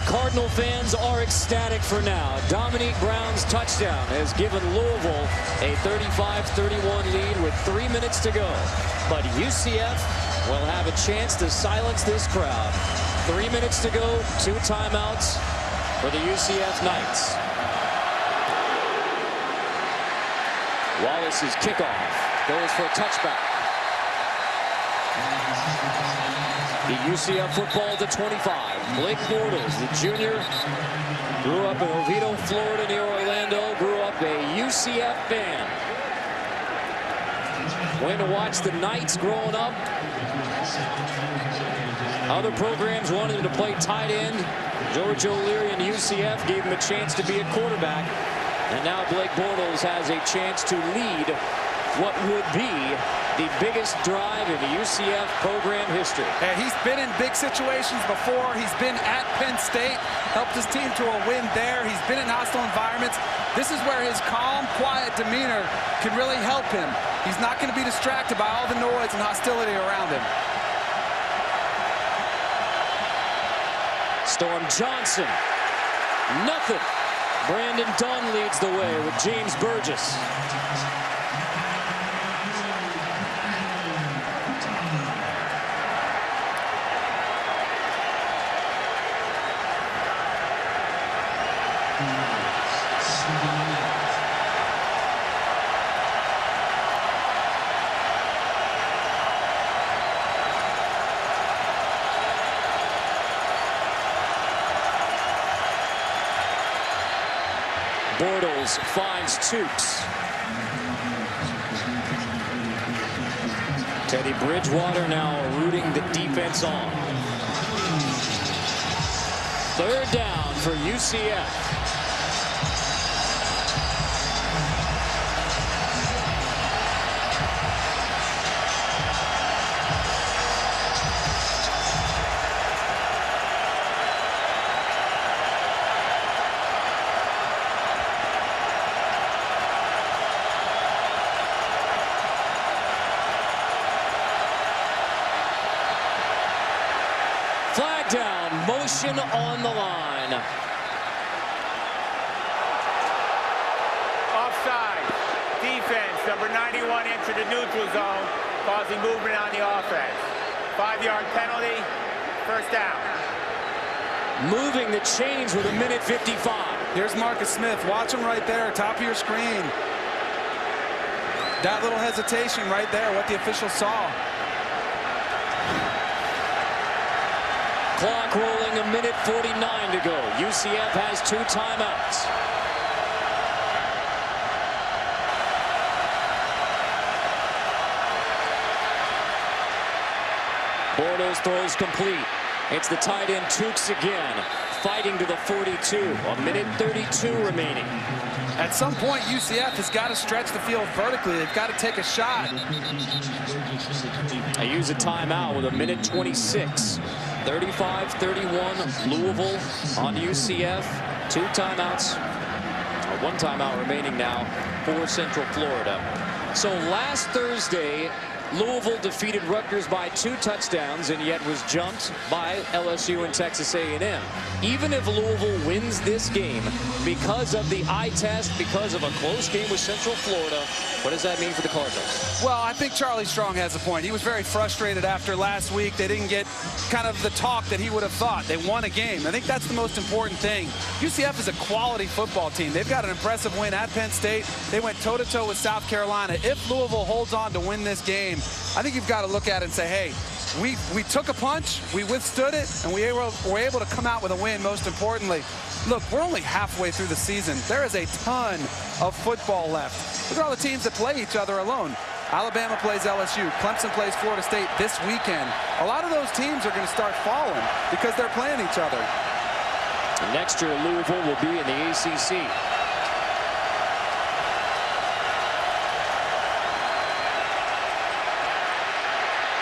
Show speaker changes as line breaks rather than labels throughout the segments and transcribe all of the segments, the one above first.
Cardinal fans are ecstatic for now. Dominique Brown's touchdown has given Louisville a 35-31 lead with 3 minutes to go. But UCF will have a chance to silence this crowd. 3 minutes to go, 2 timeouts for the UCF Knights. Wallace's kickoff goes for a touchback. The UCF football to 25. Blake Bortles, the junior, grew up in Oviedo, Florida, near Orlando, grew up a UCF fan. Went to watch the Knights growing up. Other programs wanted him to play tight end. George O'Leary and UCF gave him a chance to be a quarterback. And now Blake Bortles has a chance to lead what would be the biggest drive in the UCF program history.
And he's been in big situations before. He's been at Penn State, helped his team to a win there. He's been in hostile environments. This is where his calm, quiet demeanor can really help him. He's not going to be distracted by all the noise and hostility around him.
Storm Johnson, nothing. Brandon Dunn leads the way with James Burgess. Bortles finds Tukes. Teddy Bridgewater now rooting the defense on. 3rd down for UCF. Flag down, motion on the line.
Offside. Defense, number 91 entered the neutral zone, causing movement on the offense. 5-yard penalty, 1st down.
Moving the chains with 1:55.
Here's Marcus Smith. Watch him right there, top of your screen. That little hesitation right there, what the official saw.
Clock rolling, 1:49 to go. UCF has 2 timeouts. Bortles throws complete. It's the tight end Tukes again, fighting to the 42. 1:32 remaining.
At some point, UCF has got to stretch the field vertically. They've got to take a shot.
They use a timeout with 1:26. 35-31 Louisville on UCF. 2 timeouts. 1 timeout remaining now for Central Florida. So last Thursday, Louisville defeated Rutgers by 2 touchdowns and yet was jumped by LSU and Texas A&M. Even if Louisville wins this game because of the eye test, because of a close game with Central Florida, what does that mean for the Cardinals?
Well, I think Charlie Strong has a point. He was very frustrated after last week. They didn't get kind of the talk that he would have thought. They won a game. I think that's the most important thing. UCF is a quality football team. They've got an impressive win at Penn State. They went toe-to-toe with South Carolina. If Louisville holds on to win this game, I think you've got to look at it and say, hey, we took a punch, we withstood it, and we were able to come out with a win, most importantly. Look, we're only halfway through the season. There is a ton of football left. Look at all the teams that play each other alone. Alabama plays LSU. Clemson plays Florida State this weekend. A lot of those teams are going to start falling because they're playing each other.
Next year, Louisville will be in the ACC.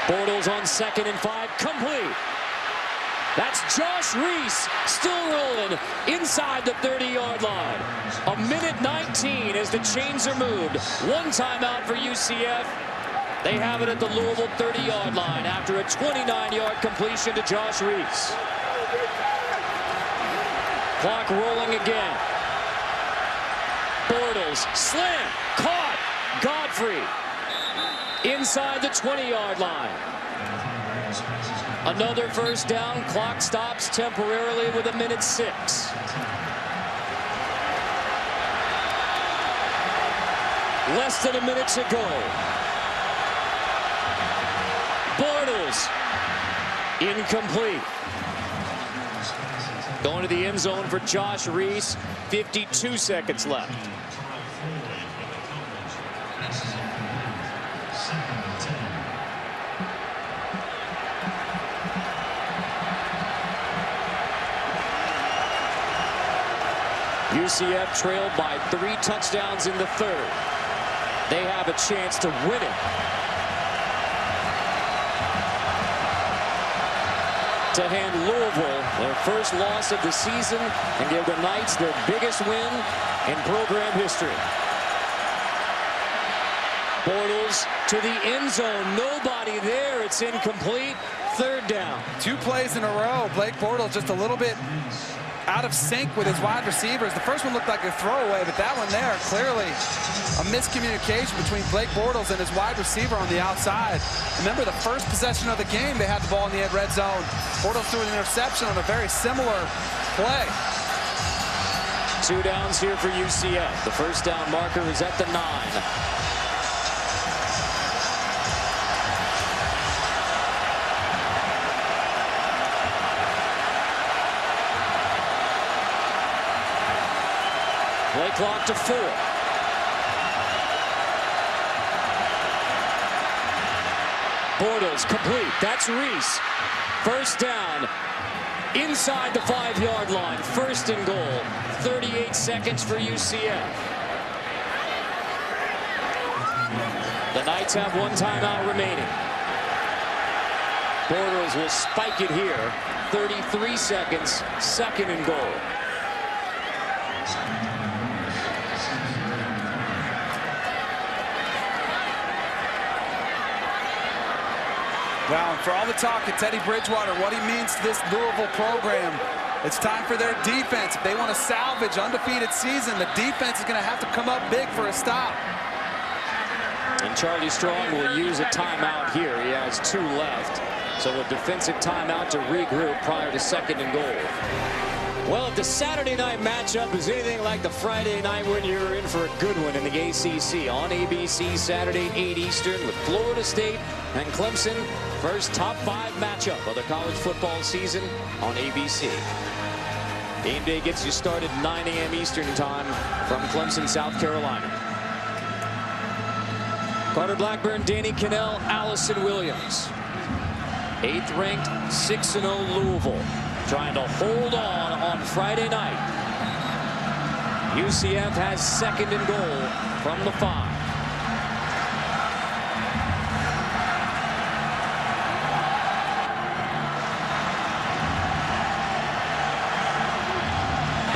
Bortles on 2nd and 5, complete. That's Josh Reese still rolling inside the 30-yard line. 1:19 as the chains are moved. 1 timeout for UCF. They have it at the Louisville 30-yard line after a 29-yard completion to Josh Reese. Clock rolling again. Bortles, slam, caught. Godfrey inside the 20-yard line. Another first down. Clock stops temporarily with 1:06. Less than a minute to go. Bortles, incomplete. Going to the end zone for Josh Reese. 52 seconds left. UCF trailed by 3 touchdowns in the third. They have a chance to win it. To hand Louisville their first loss of the season and give the Knights their biggest win in program history. Bortles to the end zone. Nobody there. It's incomplete. Third down.
2 plays in a row. Blake Bortles just a little bit out of sync with his wide receivers. The first one looked like a throwaway, but that one there, clearly a miscommunication between Blake Bortles and his wide receiver on the outside. Remember, the first possession of the game, they had the ball in the red zone. Bortles threw an interception on a very similar play.
2 downs here for UCF. The first down marker is at the 9. Play clock to 4. Bortles complete. That's Reese. First down inside the 5-yard line. First and goal. 38 seconds for UCF. The Knights have 1 timeout remaining. Bortles will spike it here. 33 seconds. Second and goal.
Wow, and for all the talk at Teddy Bridgewater, what he means to this Louisville program, it's time for their defense. If they want to salvage undefeated season, the defense is going to have to come up big for a stop.
And Charlie Strong will use a timeout here. He has 2 left. So a defensive timeout to regroup prior to second and goal. Well, if the Saturday night matchup is anything like the Friday night when you're in for a good one in the ACC on ABC Saturday 8 Eastern with Florida State and Clemson. First top 5 matchup of the college football season on ABC. Game day gets you started 9 a.m. Eastern time from Clemson, South Carolina. Carter Blackburn, Danny Cannell, Allison Williams. 8th ranked 6-0 Louisville trying to hold on Friday night. UCF has second and goal from the 5.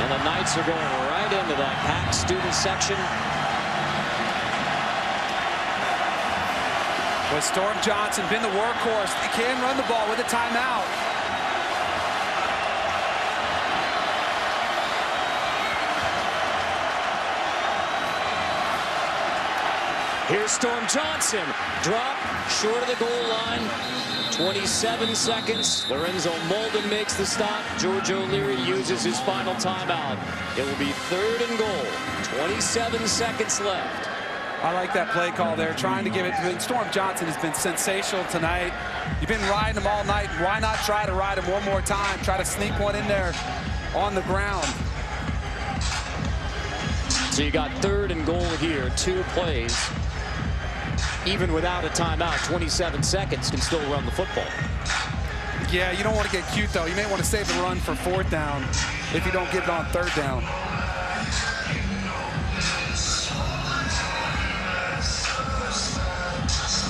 And the Knights are going right into that packed student section.
With Storm Johnson been the workhorse, he can run the ball with a timeout.
Here's Storm Johnson. Drop short of the goal line. 27 seconds. Lorenzo Molden makes the stop. George O'Leary uses his final timeout. It will be third and goal. 27 seconds left.
I like that play call there, trying to give it to Storm Johnson. Has been sensational tonight. You've been riding him all night. Why not try to ride him one more time? Try to sneak one in there on the ground.
So you got third and goal here. 2 plays. Even without a timeout, 27 seconds can still run the football.
Yeah, you don't want to get cute, though. You may want to save the run for 4th down if you don't get it on 3rd down.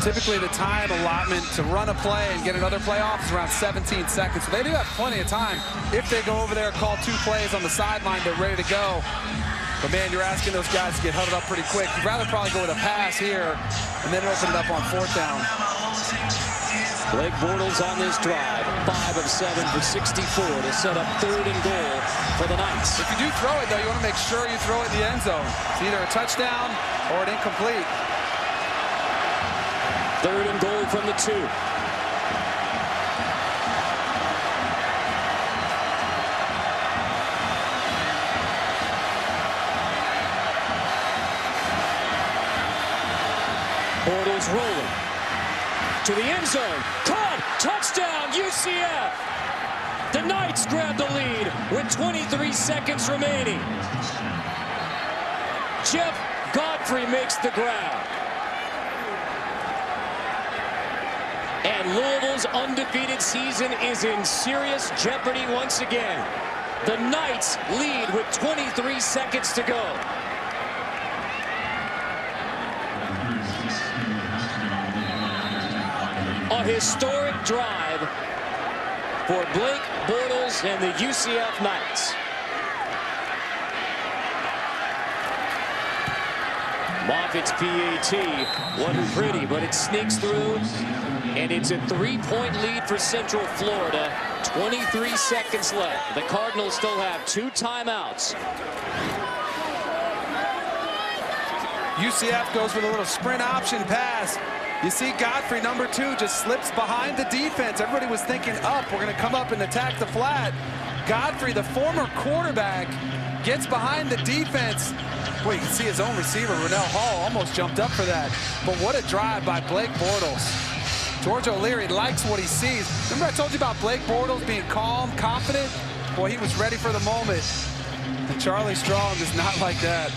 Typically, the time allotment to run a play and get another play off is around 17 seconds. So they do have plenty of time. If they go over there and call 2 plays on the sideline, they're ready to go. But, man, you're asking those guys to get huddled up pretty quick. You'd rather probably go with a pass here and then open it up on 4th down.
Blake Bortles on this drive, 5 of 7 for 64 to set up third and goal for the Knights.
If you do throw it, though, you want to make sure you throw it in the end zone. It's either a touchdown or an incomplete.
3rd and goal from the 2. Bortles rolling to the end zone. Caught! Touchdown, UCF! The Knights grab the lead with 23 seconds remaining. Jeff Godfrey makes the grab. And Louisville's undefeated season is in serious jeopardy once again. The Knights lead with 23 seconds to go. A historic drive for Blake Bortles and the UCF Knights. Moffitt's PAT wasn't pretty, but it sneaks through, and it's a 3-point lead for Central Florida. 23 seconds left. The Cardinals still have 2 timeouts.
UCF goes with a little sprint option pass. You see Godfrey, number 2, just slips behind the defense. Everybody was thinking up. We're going to come up and attack the flat. Godfrey, the former quarterback, gets behind the defense. Boy, you can see his own receiver, Rennell Hall, almost jumped up for that. But what a drive by Blake Bortles. George O'Leary likes what he sees. Remember I told you about Blake Bortles being calm, confident? Boy, he was ready for the moment. And Charlie Strong is not like that.